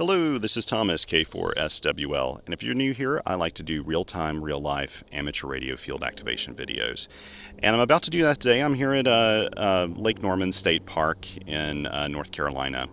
Hello, this is Thomas, K4SWL, and if you're new here, I like to do real-time, real-life amateur radio field activation videos. And I'm about to do that today. I'm here at Lake Norman State Park in North Carolina.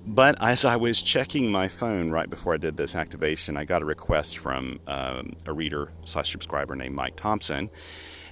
But as I was checking my phone right before I did this activation, I got a request from a reader/subscriber named Mike Thompson.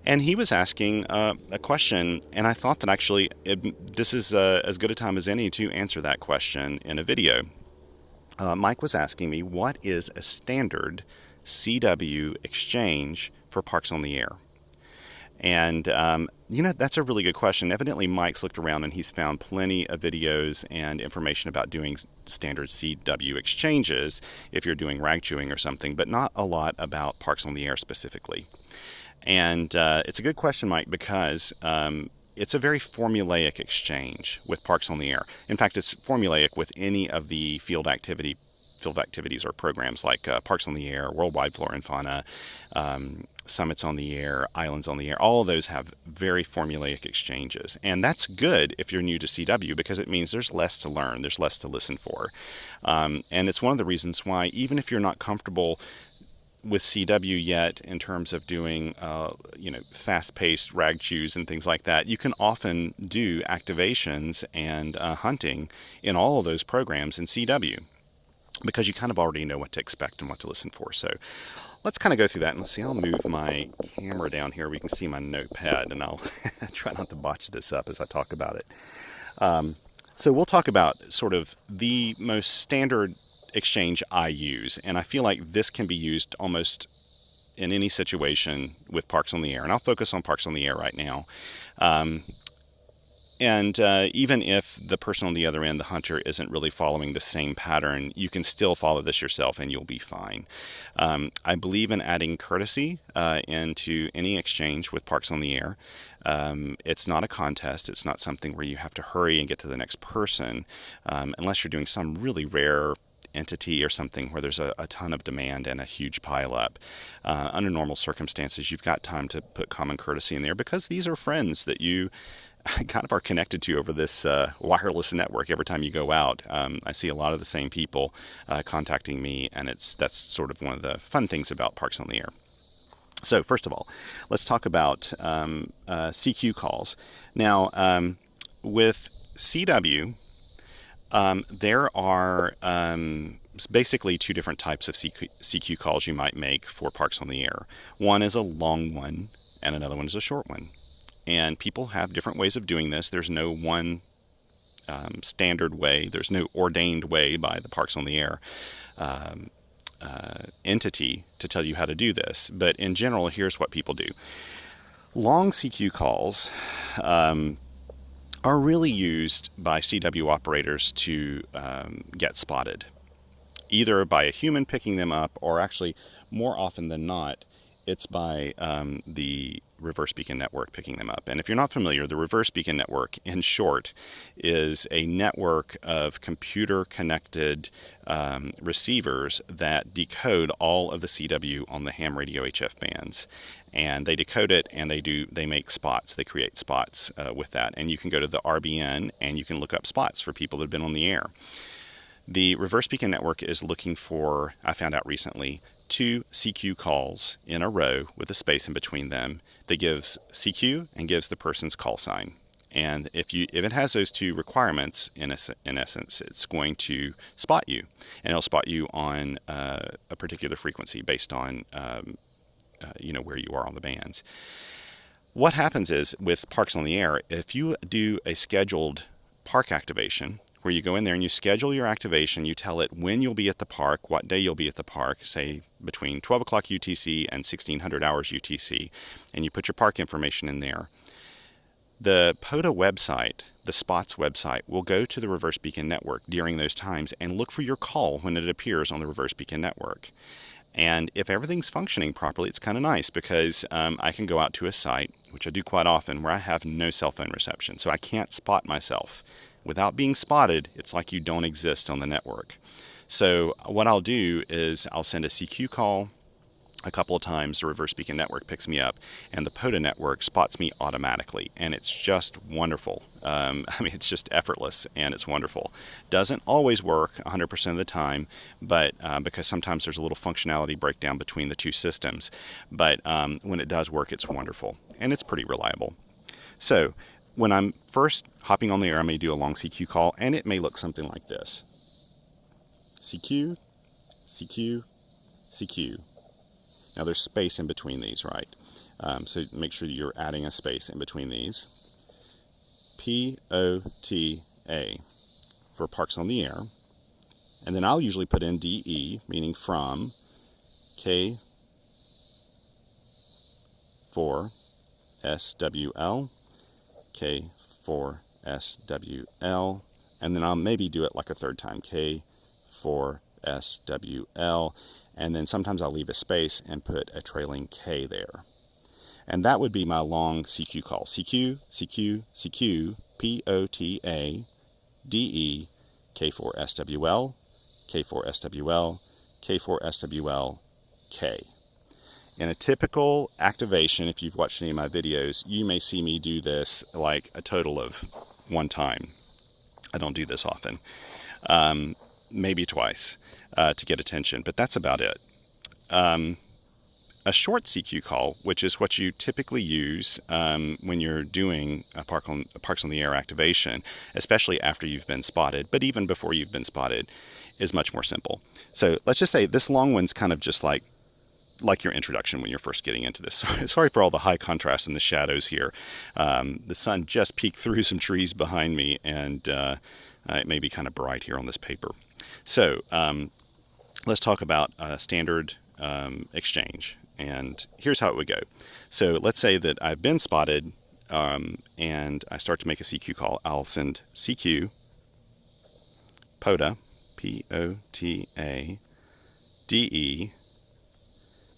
And he was asking a question, and I thought that actually this is as good a time as any to answer that question in a video. Mike was asking me, what is a standard CW exchange for Parks on the Air? And, that's a really good question. Evidently, Mike's looked around and he's found plenty of videos and information about doing standard CW exchanges if you're doing rag chewing or something, but not a lot about Parks on the Air specifically. And it's a good question, Mike, because it's a very formulaic exchange with Parks on the Air. In fact, it's formulaic with any of the field activities or programs like Parks on the Air, Worldwide Flora and Fauna, Summits on the Air, Islands on the Air. All of those have very formulaic exchanges. And that's good if you're new to CW because it means there's less to learn, there's less to listen for. And it's one of the reasons why, even if you're not comfortable with CW yet in terms of doing, fast-paced rag chews and things like that, you can often do activations and hunting in all of those programs in CW because you kind of already know what to expect and what to listen for. So let's kind of go through that, and let's see. I'll move my camera down here. We can see my notepad, and I'll try not to botch this up as I talk about it. So we'll talk about sort of the most standard exchange I use, and I feel like this can be used almost in any situation with Parks on the Air, and I'll focus on Parks on the Air right now. Even if the person on the other end, the hunter, isn't really following the same pattern, you can still follow this yourself and you'll be fine. I believe in adding courtesy into any exchange with Parks on the Air. It's not a contest. It's not something where you have to hurry and get to the next person, unless you're doing some really rare entity or something where there's a ton of demand and a huge pileup. Under normal circumstances, you've got time to put common courtesy in there because these are friends that you kind of are connected to over this wireless network. Every time you go out, I see a lot of the same people contacting me, and that's sort of one of the fun things about Parks on the Air. So first of all, let's talk about CQ calls. Now, with CW, there are basically two different types of CQ calls you might make for Parks on the Air. One is a long one, and another one is a short one. And people have different ways of doing this. There's no one standard way. There's no ordained way by the Parks on the Air entity to tell you how to do this. But in general, here's what people do. Long CQ calls are really used by CW operators to get spotted, either by a human picking them up, or actually, more often than not, it's by the reverse beacon network picking them up. And if you're not familiar, the reverse beacon network, in short, is a network of computer-connected receivers that decode all of the CW on the ham radio HF bands. And they decode it, and they make spots. They create spots with that. And you can go to the RBN, and you can look up spots for people that have been on the air. The reverse beacon network is looking for, I found out recently, 2 CQ calls in a row with a space in between them that gives CQ and gives the person's call sign. And if it has those two requirements, in essence, it's going to spot you. And it'll spot you on a particular frequency based on where you are on the bands. What happens is, with Parks on the Air, if you do a scheduled park activation, where you go in there and you schedule your activation, you tell it when you'll be at the park, what day you'll be at the park, say between 12 o'clock UTC and 1600 hours UTC, and you put your park information in there. The POTA website, the SPOTS website, will go to the reverse beacon network during those times and look for your call when it appears on the reverse beacon network. And if everything's functioning properly, it's kind of nice because I can go out to a site, which I do quite often, where I have no cell phone reception, so I can't spot myself. Without being spotted, it's like you don't exist on the network. So what I'll do is I'll send a CQ call a couple of times, the reverse beacon network picks me up, and the POTA network spots me automatically, and it's just wonderful. I mean, it's just effortless, and it's wonderful. Doesn't always work 100% of the time, but because sometimes there's a little functionality breakdown between the two systems. But when it does work, it's wonderful, and it's pretty reliable. So when I'm first hopping on the air, I may do a long CQ call, and it may look something like this. CQ, CQ, CQ. Now there's space in between these, right? So make sure you're adding a space in between these. POTA for Parks on the Air. And then I'll usually put in DE, meaning from, K4SWL, K4SWL, and then I'll maybe do it like a third time, K4SWL, and then sometimes I'll leave a space and put a trailing K there. And that would be my long CQ call. CQ, CQ, CQ, POTA, DE, K4SWL, K4SWL, K4SWL, K. In a typical activation, if you've watched any of my videos, you may see me do this like a total of one time. I don't do this often. Maybe twice to get attention, but that's about it. A short CQ call, which is what you typically use when you're doing a Parks on the Air activation, especially after you've been spotted, but even before you've been spotted, is much more simple. So let's just say this long one's kind of just like your introduction when you're first getting into this. Sorry for all the high contrast in the shadows here. The sun just peeked through some trees behind me, and it may be kind of bright here on this paper. So let's talk about standard exchange. And here's how it would go. So let's say that I've been spotted and I start to make a CQ call. I'll send CQ, POTA, POTA, DE,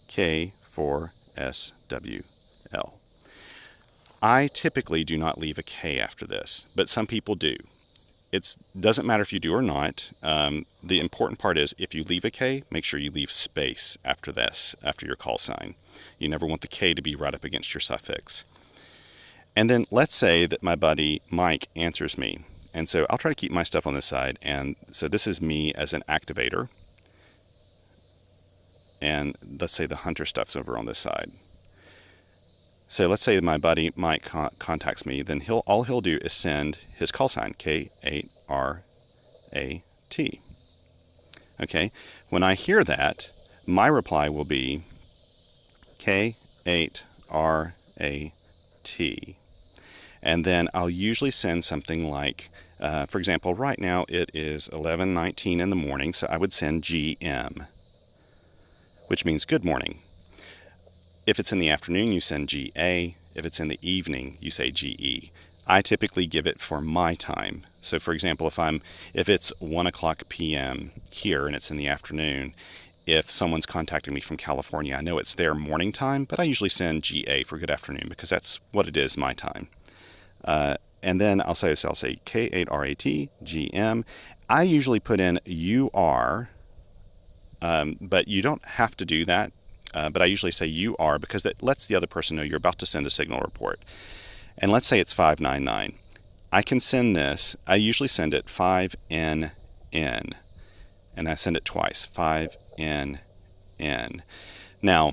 K4SWL. I typically do not leave a K after this, but some people do. It doesn't matter if you do or not. The important part is if you leave a K, make sure you leave space after this, after your call sign. You never want the K to be right up against your suffix. And then let's say that my buddy Mike answers me. And so I'll try to keep my stuff on this side. And so this is me as an activator. And let's say the hunter stuff's over on this side. So let's say my buddy Mike contacts me, then all he'll do is send his call sign, K8RAT. Okay, when I hear that, my reply will be K8RAT. And then I'll usually send something like, for example, right now it is 11:19 in the morning, so I would send GM, which means good morning. If it's in the afternoon, you send GA. If it's in the evening, you say GE. I typically give it for my time. So for example, if it's 1:00 p.m. here and it's in the afternoon, if someone's contacting me from California, I know it's their morning time, but I usually send GA for good afternoon because that's what it is, my time. And then I'll say K8RAT, GM. I usually put in UR, but you don't have to do that. But I usually say you are because that lets the other person know you're about to send a signal report. And let's say it's 599. I can send this, I usually send it 5NN, and I send it twice, 5NN. Now,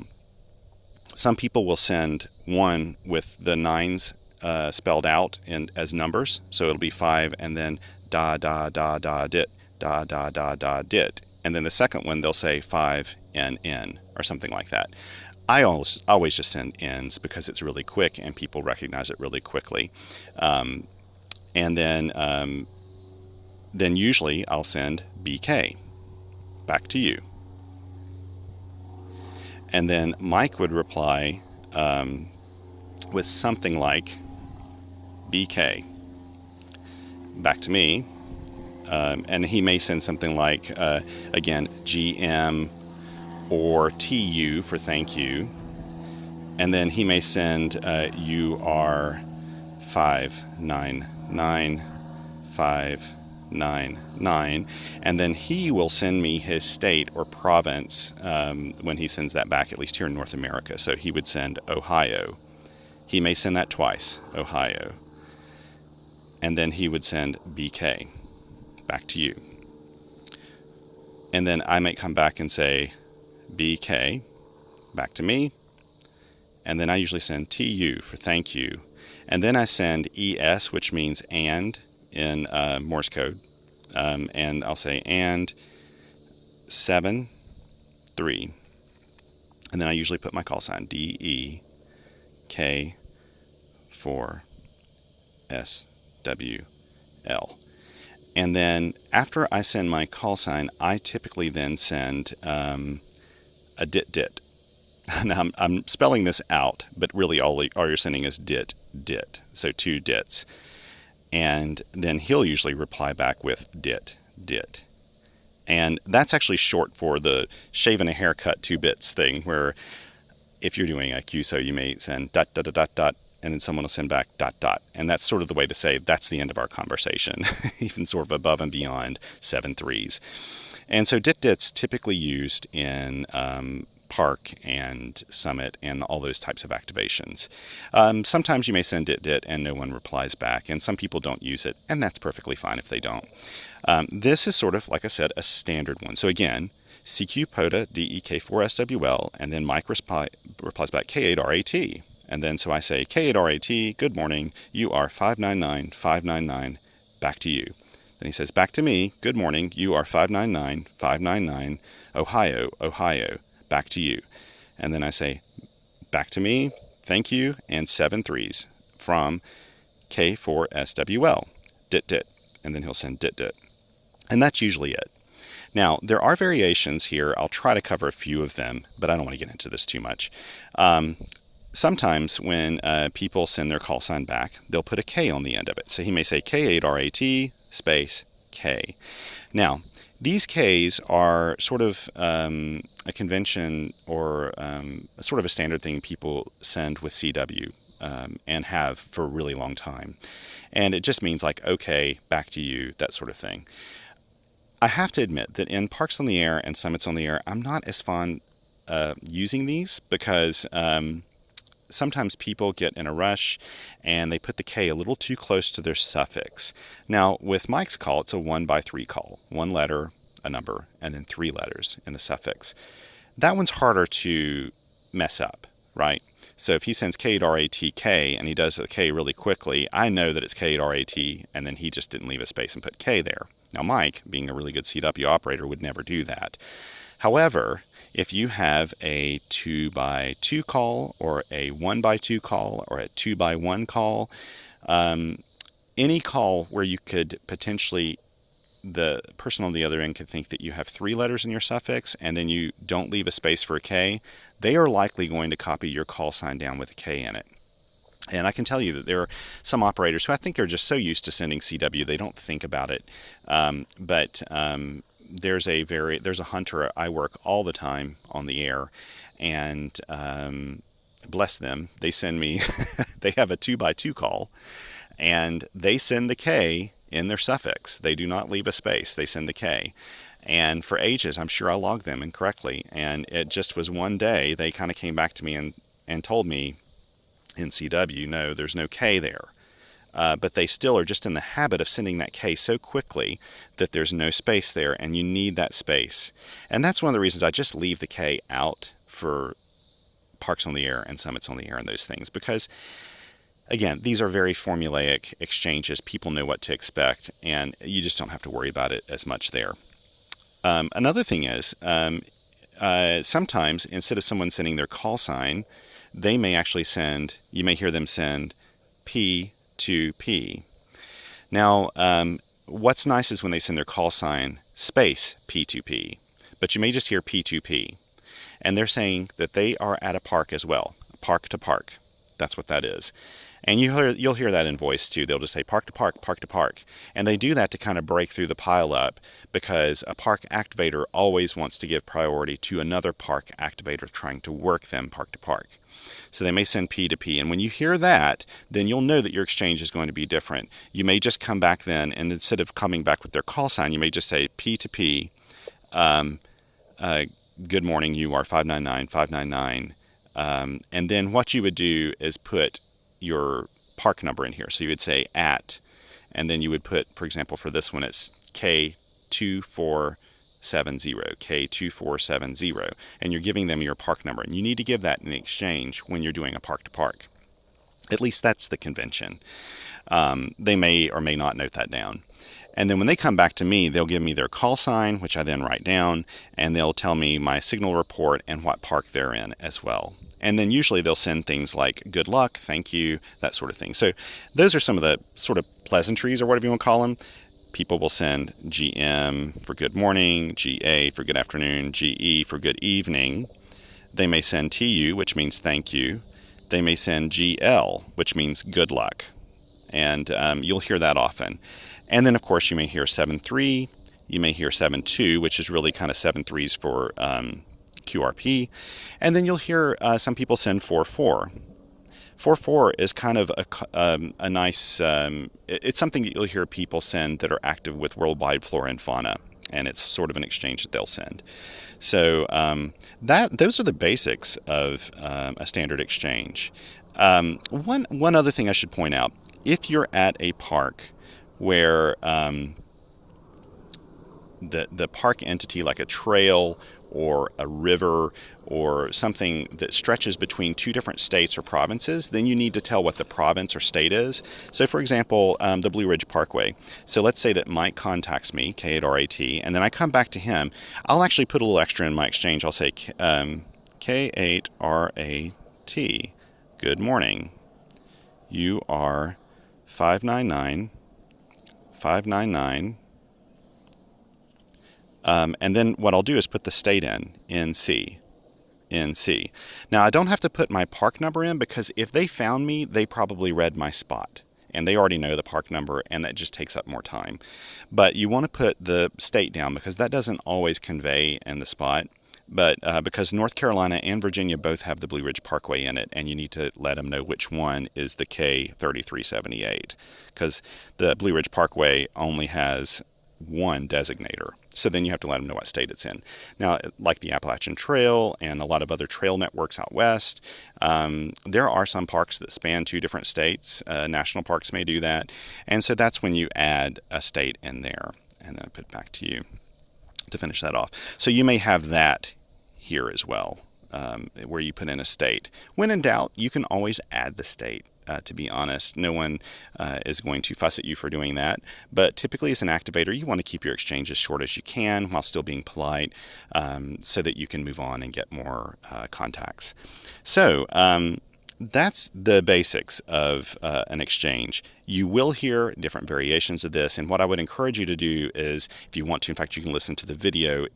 some people will send one with the nines spelled out as numbers, so it'll be 5 and then da da da da dit, da da da da dit. And then the second one, they'll say 5NN or something like that. I always just send N's because it's really quick and people recognize it really quickly. And then usually I'll send BK, back to you. And then Mike would reply with something like BK, back to me. And he may send something like, again, GM or TU for thank you. And then he may send UR 599 599, and then he will send me his state or province when he sends that back, at least here in North America. So he would send Ohio. He may send that twice, Ohio. And then he would send BK back to you. And then I might come back and say BK back to me. And then I usually send TU for thank you. And then I send ES, which means and in Morse code. And I'll say and 7 3. And then I usually put my call sign DEK 4 SWL. And then after I send my call sign, I typically then send a dit. Now I'm spelling this out, but really all you're sending is dit. So 2 dits. And then he'll usually reply back with dit. And that's actually short for the shave and a haircut 2 bits thing, where if you're doing a QSO, you may send ... and then someone will send back ... And that's sort of the way to say that's the end of our conversation, even sort of above and beyond 7 3s. And so dit's typically used in Park and Summit and all those types of activations. Sometimes you may send dit and no one replies back, and some people don't use it, and that's perfectly fine if they don't. This is sort of, like I said, a standard one. So again, CQ POTA DEK4SWL, and then Mike replies back K8RAT. And then so I say K8RAT, good morning, you are 599, back to you. Then he says back to me, good morning, you are 599, Ohio, back to you. And then I say back to me, thank you, and 7 3s from K4SWL, dit. And then he'll send dit. And that's usually it. Now, there are variations here. I'll try to cover a few of them, but I don't want to get into this too much. Sometimes when people send their call sign back, they'll put a K on the end of it. So he may say K8RAT space K. Now, these Ks are sort of a convention or sort of a standard thing people send with CW and have for a really long time. And it just means like, okay, back to you, that sort of thing. I have to admit that in Parks on the Air and Summits on the Air, I'm not as fond using these because sometimes people get in a rush and they put the K a little too close to their suffix. Now, with Mike's call, it's a 1x3 call. 1 letter, a number, and then 3 letters in the suffix. That one's harder to mess up, right? So if he sends K8RATK and he does the K really quickly, I know that it's K8RAT, and then he just didn't leave a space and put K there. Now, Mike, being a really good CW operator, would never do that. However, if you have a 2x2 call or a 1x2 call or a 2x1 call, any call where you could potentially, the person on the other end could think that you have 3 letters in your suffix and then you don't leave a space for a K, they are likely going to copy your call sign down with a K in it. And I can tell you that there are some operators who I think are just so used to sending CW they don't think about it. But there's a hunter I work all the time on the air, and bless them, they send me they have a 2x2 call, and they send the K in their suffix. They do not leave a space. They send the K. And for ages, I'm sure I logged them incorrectly. And it just was one day they kind of came back to me and told me in CW, no, there's no K there. But they still are just in the habit of sending that K so quickly that there's no space there, and you need that space. And that's one of the reasons I just leave the K out for Parks on the Air and Summits on the Air and those things, because again, these are very formulaic exchanges. People know what to expect, and you just don't have to worry about it as much there. Another thing is, sometimes instead of someone sending their call sign, they may actually send, you may hear them send P2P. Now, what's nice is when they send their call sign space P2P, but you may just hear P2P. And they're saying that they are at a park as well, park to park. That's what that is. And you'll hear that in voice too. They'll just say park to park, park to park. And they do that to kind of break through the pileup because a park activator always wants to give priority to another park activator trying to work them park to park. So they may send P to P. And when you hear that, then you'll know that your exchange is going to be different. You may just come back then, and instead of coming back with their call sign, you may just say P to P, good morning, you are 599, 599. And then what you would do is put your park number in here. So you would say at, and then you would put, for example, for this one, it's K2470, K2470, and you're giving them your park number. And you need to give that in exchange when you're doing a park to park. At least that's the convention. They may or may not note that down. And then when they come back to me, they'll give me their call sign, which I then write down, and they'll tell me my signal report and what park they're in as well. And then usually they'll send things like good luck, thank you, that sort of thing. So those are some of the sort of pleasantries or whatever you want to call them. People will send GM for good morning, GA for good afternoon, GE for good evening. They may send TU, which means thank you. They may send GL, which means good luck. And you'll hear that often. And then, of course, you may hear 7-3. You may hear 7-2, which is really kind of 7-3s for QRP. And then you'll hear some people send 4-4. 4-4 is kind of a nice, it's something that you'll hear people send that are active with worldwide flora and fauna. And it's sort of an exchange that they'll send. So those are the basics of a standard exchange. One other thing I should point out, if you're at a park where the park entity, like a trail or a river or something that stretches between two different states or provinces, then you need to tell what the province or state is. So for example, the Blue Ridge Parkway. So let's say that Mike contacts me, K8RAT, and then I come back to him. I'll actually put a little extra in my exchange. I'll say K8RAT, good morning. You are 599, 599. And then what I'll do is put the state in, NC. Now, I don't have to put my park number in because if they found me, they probably read my spot. And they already know the park number, and that just takes up more time. But you want to put the state down because that doesn't always convey in the spot. But because North Carolina and Virginia both have the Blue Ridge Parkway in it, and you need to let them know which one is the K3378. Because the Blue Ridge Parkway only has one designator. So then you have to let them know what state it's in. Now, like the Appalachian Trail and a lot of other trail networks out west, there are some parks that span two different states. National parks may do that. And so that's when you add a state in there. And then I put it back to you to finish that off. So you may have that here as well, where you put in a state. When in doubt, you can always add the state. To be honest, no one is going to fuss at you for doing that. But typically as an activator, you want to keep your exchange as short as you can while still being polite so that you can move on and get more contacts. So that's the basics of an exchange. You will hear different variations of this. And what I would encourage you to do is, if you want to, in fact, you can listen to the video.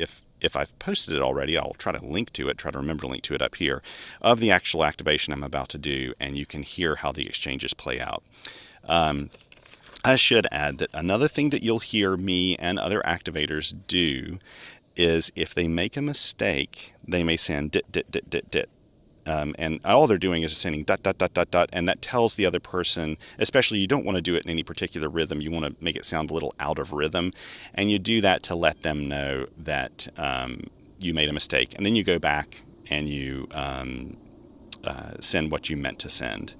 If I've posted it already, I'll try to link to it, try to remember to link to it up here, of the actual activation I'm about to do, and you can hear how the exchanges play out. I should add that another thing that you'll hear me and other activators do is if they make a mistake, they may send dit, dit, dit, dit, dit. And all they're doing is sending dot, dot, dot, dot, dot, and that tells the other person, especially you don't want to do it in any particular rhythm. You want to make it sound a little out of rhythm, and you do that to let them know that you made a mistake. And then you go back and you send what you meant to send.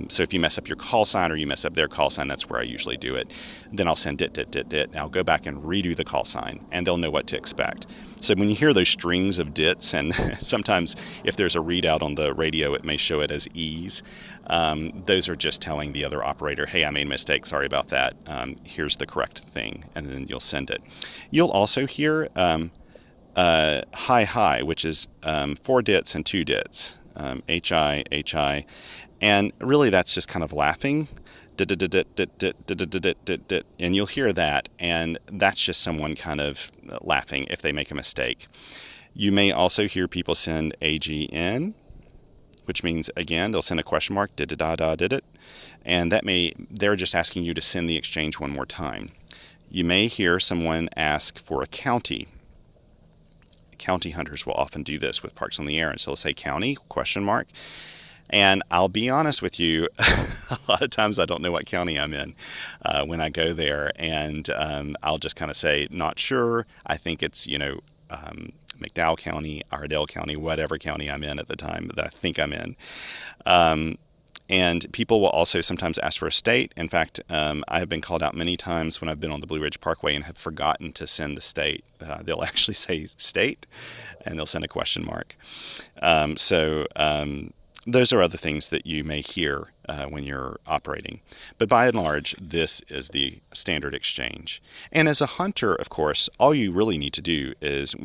So if you mess up your call sign or you mess up their call sign, that's where I usually do it. Then I'll send dit, dit, dit, dit, and I'll go back and redo the call sign, and they'll know what to expect. So when you hear those strings of dits, and sometimes if there's a readout on the radio, it may show it as E's. Those are just telling the other operator, hey, I made a mistake, sorry about that. Here's the correct thing, and then you'll send it. You'll also hear hi, which is 4 dits and 2 dits, hi, and really that's just kind of laughing. And you'll hear that, and that's just someone kind of laughing if they make a mistake. You may also hear people send AGN, which means, again, they'll send a question mark, did it, and they're just asking you to send the exchange one more time. You may hear someone ask for a county. County hunters will often do this with Parks on the Air, and so they'll say county, question mark. And I'll be honest with you, a lot of times I don't know what county I'm in when I go there, and I'll just kind of say, not sure. I think it's, McDowell County, Iredell County, whatever county I'm in at the time that I think I'm in. And people will also sometimes ask for a state. In fact, I have been called out many times when I've been on the Blue Ridge Parkway and have forgotten to send the state. They'll actually say state, and they'll send a question mark. Those are other things that you may hear when you're operating. But by and large, this is the standard exchange. And as a hunter, of course, all you really need to do is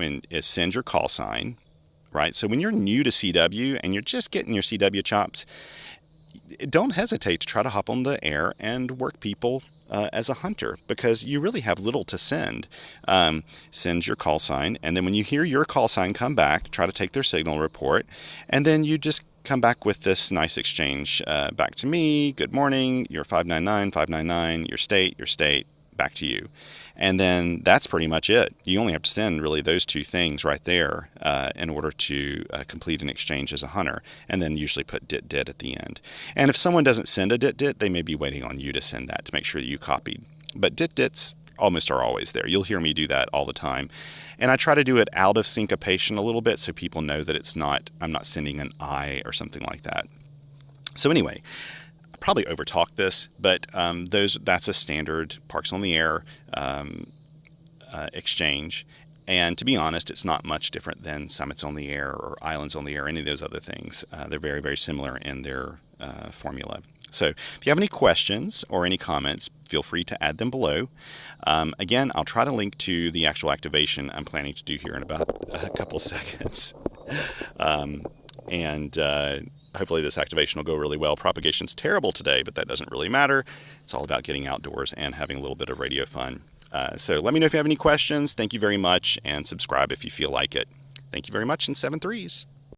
send your call sign, right? So when you're new to CW and you're just getting your CW chops, don't hesitate to try to hop on the air and work people as a hunter, because you really have little to send. Send your call sign, and then when you hear your call sign come back, try to take their signal report, and then you just come back with this nice exchange back to me. Good morning, you're 599, your state, back to you. And then that's pretty much it. You only have to send really those two things right there in order to complete an exchange as a hunter, and then usually put dit at the end. And if someone doesn't send a dit, they may be waiting on you to send that to make sure that you copied. But dits almost are always there. You'll hear me do that all the time. And I try to do it out of syncopation a little bit so people know that I'm not sending an I or something like that. So anyway, I probably overtalked this, but that's a standard Parks on the Air exchange. And to be honest, it's not much different than Summits on the Air or Islands on the Air, any of those other things. They're very, very similar in their formula. So if you have any questions or any comments, feel free to add them below. Again, I'll try to link to the actual activation I'm planning to do here in about a couple seconds. Hopefully this activation will go really well. Propagation's terrible today, but that doesn't really matter. It's all about getting outdoors and having a little bit of radio fun. So let me know if you have any questions. Thank you very much, and subscribe if you feel like it. Thank you very much, and 7 threes.